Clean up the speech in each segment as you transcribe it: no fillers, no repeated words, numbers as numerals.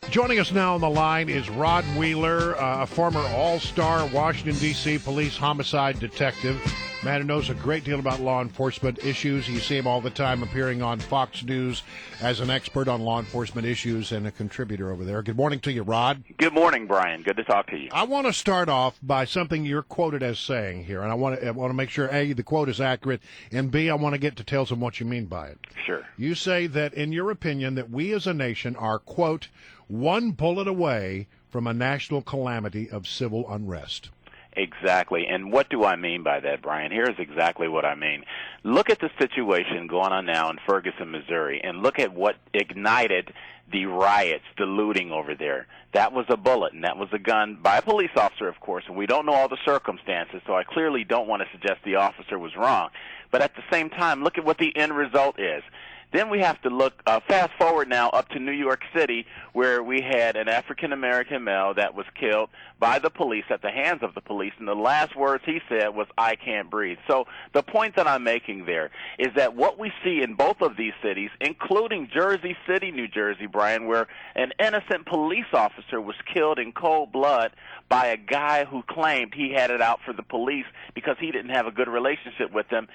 Joining us now on the line is Rod Wheeler, a former all-star Washington, D.C. police homicide detective. Man who knows a great deal about law enforcement issues. You see him all the time appearing on Fox News as an expert on law enforcement issues and a contributor over there. Good morning to you, Rod. Good morning, Brian. Good to talk to you. I want to start off by something you're quoted as saying here, and I want to make sure, A, the quote is accurate, and B, I want to get details on what you mean by it. Sure. You say that, in your opinion, that we as a nation are, quote, one bullet away from a national calamity of civil unrest. Exactly. And what do I mean by that, Brian? Here's exactly what I mean. Look at the situation going on now in Ferguson, Missouri, and look at what ignited the riots, the looting over there. That was a bullet, and that was a gun by a police officer, of course, and we don't know all the circumstances, so I clearly don't want to suggest the officer was wrong. But at the same time, look at what the end result is. Then we have to look, fast forward now up to New York City, where we had an African-American male that was killed by the police, at the hands of the police, and the last words he said was, "I can't breathe." So the point that I'm making there is that what we see in both of these cities, including Jersey City, New Jersey, Brian, where an innocent police officer was killed in cold blood by a guy who claimed he had it out for the police because he didn't have a good relationship with them.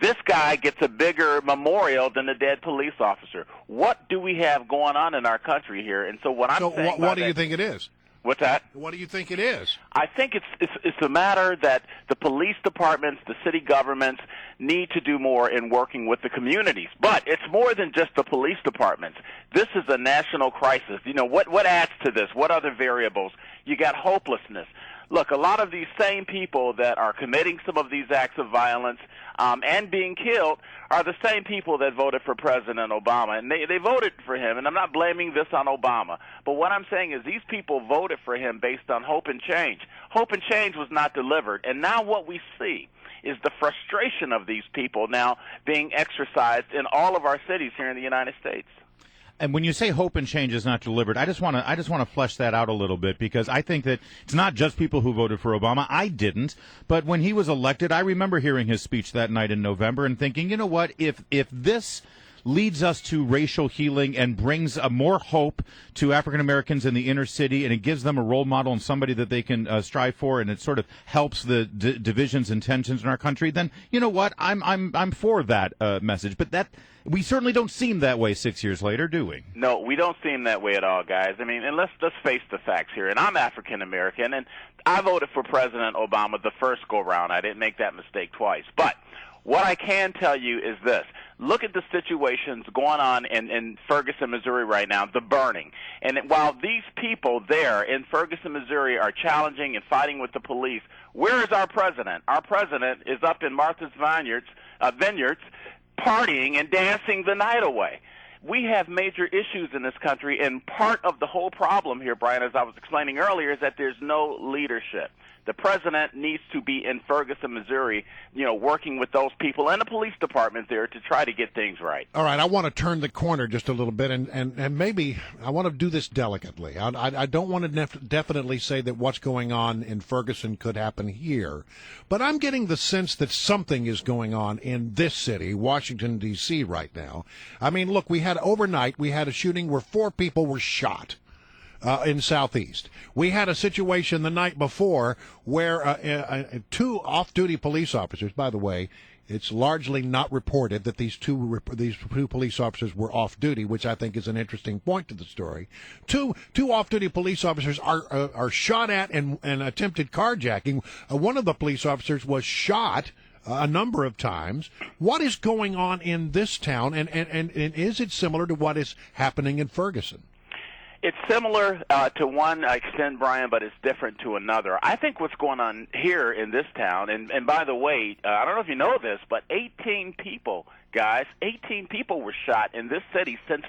This guy gets a bigger memorial than the dead police officer. What do we have going on in our country here? And so what I'm saying, what do you think it is? What's that? What do you think it is? I think it's a matter that the police departments, the city governments need to do more in working with the communities. But it's more than just the police departments. This is a national crisis. You know, what adds to this? What other variables? You got hopelessness. Look, a lot of these same people that are committing some of these acts of violence and being killed are the same people that voted for President Obama. And they voted for him, and I'm not blaming this on Obama. But what I'm saying is these people voted for him based on hope and change. Hope and change was not delivered. And now what we see is the frustration of these people now being exercised in all of our cities here in the United States. And when you say hope and change is not delivered, I just want to flesh that out a little bit, because I think that it's not just people who voted for Obama. I didn't, but when he was elected, I remember hearing his speech that night in November and thinking, you know what, if this leads us to racial healing and brings more hope to African Americans in the inner city, and it gives them a role model and somebody that they can strive for, and it sort of helps the divisions and tensions in our country, then you know what, I'm for that message. But that we certainly don't seem that way 6 years later, do we? No, we don't seem that way at all, guys. I mean, and let's face the facts here. And I'm African American, and I voted for President Obama the first go round. I didn't make that mistake twice. But what I can tell you is this. Look at the situations going on in Ferguson, Missouri right now, the burning. And while these people there in Ferguson, Missouri are challenging and fighting with the police, where is our president? Our president is up in Martha's Vineyards, partying and dancing the night away. We have major issues in this country, and part of the whole problem here, Brian, as I was explaining earlier, is that there's no leadership. The president needs to be in Ferguson, Missouri, working with those people and the police department there to try to get things right. All right, I want to turn the corner just a little bit, and maybe I want to do this delicately. I don't want to definitely say that what's going on in Ferguson could happen here, but I'm getting the sense that something is going on in this city, Washington, D.C. right now. I mean, look, overnight we had a shooting where 4 people were shot. In Southeast. We had a situation the night before where 2 off-duty police officers, by the way, it's largely not reported that these two police officers were off-duty, which I think is an interesting point to the story. Two off-duty police officers are shot at and attempted carjacking. One of the police officers was shot a number of times. What is going on in this town, and is it similar to what is happening in Ferguson? It's similar to one extent, Brian, but it's different to another. I think what's going on here in this town, and by the way, I don't know if you know this, but 18 people, guys, 18 people were shot in this city since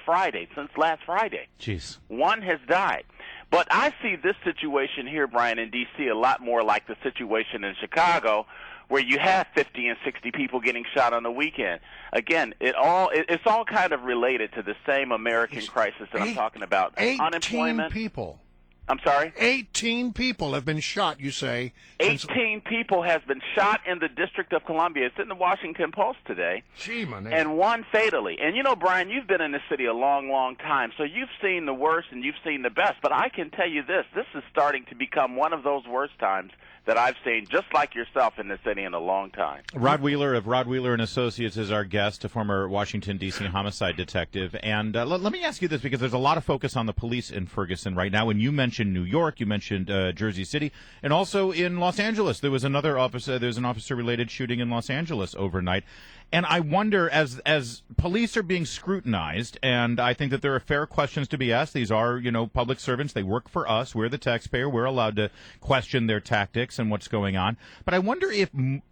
last Friday. Jeez. 1 has died. But I see this situation here, Brian, in D.C. a lot more like the situation in Chicago, where you have 50 and 60 people getting shot on the weekend. Again, it's all kind of related to the same American crisis that I'm talking about. 18 Unemployment. people. I'm sorry? 18 people have been shot, you say. 18 people has been shot in the District of Columbia. It's in the Washington Post today. Gee, my name. And one fatally. And you know, Brian, you've been in this city a long, long time, so you've seen the worst and you've seen the best. But I can tell you this is starting to become one of those worst times that I've seen, just like yourself, in the city in a long time. Rod Wheeler of Rod Wheeler and Associates is our guest, a former Washington, D.C. homicide detective. And let me ask you this, because there's a lot of focus on the police in Ferguson right now. And you mentioned New York, you mentioned Jersey City, and also in Los Angeles. There's an officer-related shooting in Los Angeles overnight. And I wonder, as police are being scrutinized, and I think that there are fair questions to be asked. These are, public servants. They work for us. We're the taxpayer. We're allowed to question their tactics and what's going on. But I wonder if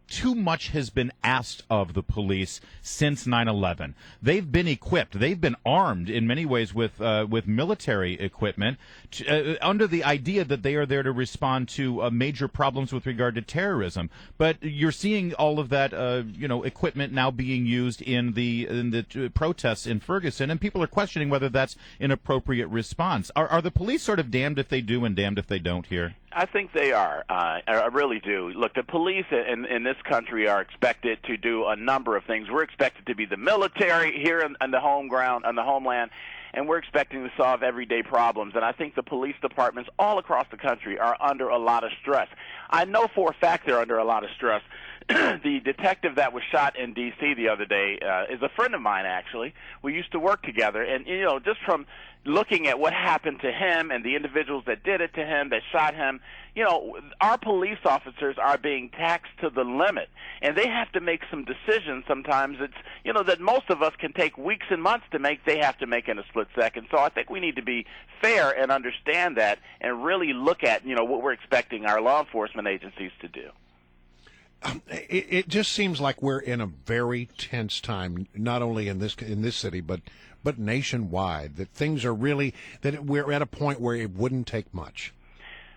too much has been asked of the police since 9/11. They've been equipped. They've been armed in many ways with military equipment under the idea that they are there to respond to major problems with regard to terrorism. But you're seeing all of that, equipment now being used in the protests in Ferguson, and people are questioning whether that's an appropriate response. Are the police sort of damned if they do and damned if they don't here? I think they are. I really do. Look, the police in this country are expected to do a number of things. We're expected to be the military here on the home ground, on the homeland, and we're expecting to solve everyday problems. And I think the police departments all across the country are under a lot of stress. I know for a fact they're under a lot of stress. The detective that was shot in D.C. the other day is a friend of mine, actually. We used to work together, and, just from looking at what happened to him and the individuals that did it to him, that shot him, our police officers are being taxed to the limit, and they have to make some decisions sometimes that most of us can take weeks and months to make. They have to make in a split second. So I think we need to be fair and understand that and really look at, what we're expecting our law enforcement agencies to do. It just seems like we're in a very tense time, not only in this city, but nationwide. That things are really we're at a point where it wouldn't take much.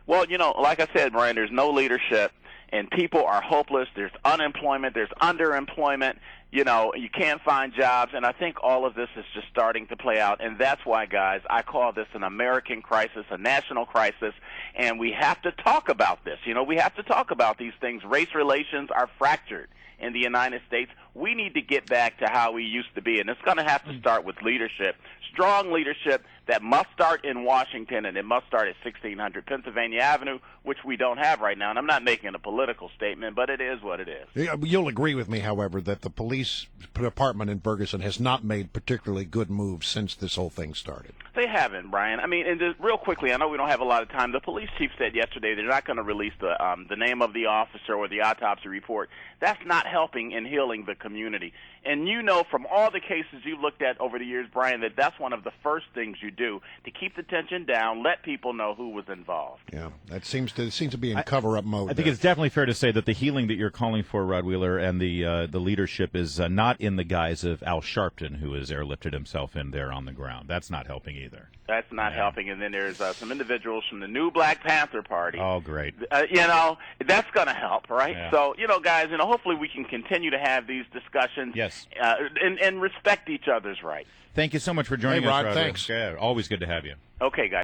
Well, like I said, Brian, there's no leadership, and people are hopeless. There's unemployment. There's underemployment. You can't find jobs, and I think all of this is just starting to play out, and that's why, guys, I call this an American crisis, a national crisis, and we have to talk about this. We have to talk about these things. Race relations are fractured in the United States. We need to get back to how we used to be, and it's going to have to start with leadership, strong leadership that must start in Washington, and it must start at 1600 Pennsylvania Avenue, which we don't have right now. And I'm not making a political statement, but it is what it is. You'll agree with me, however, that the police department in Ferguson has not made particularly good moves since this whole thing started. They haven't, Brian. I mean, and just real quickly, I know we don't have a lot of time. The police chief said yesterday they're not going to release the name of the officer or the autopsy report. That's not helping in healing the community. And from all the cases you've looked at over the years, Brian, that's one of the first things you do to keep the tension down, let people know who was involved. Yeah, that seems to be in cover-up mode. I think it's definitely fair to say that the healing that you're calling for, Rod Wheeler, and the leadership is not in the guise of Al Sharpton, who has airlifted himself in there on the ground. That's not helping either. That's not helping. And then there's some individuals from the new Black Panther Party. Oh, great. That's going to help, right? Yeah. So, guys, hopefully we can continue to have these discussions. Yes. And respect each other's rights. Thank you so much for joining us, Rod. Thanks. Yeah, always good to have you. Okay, guys.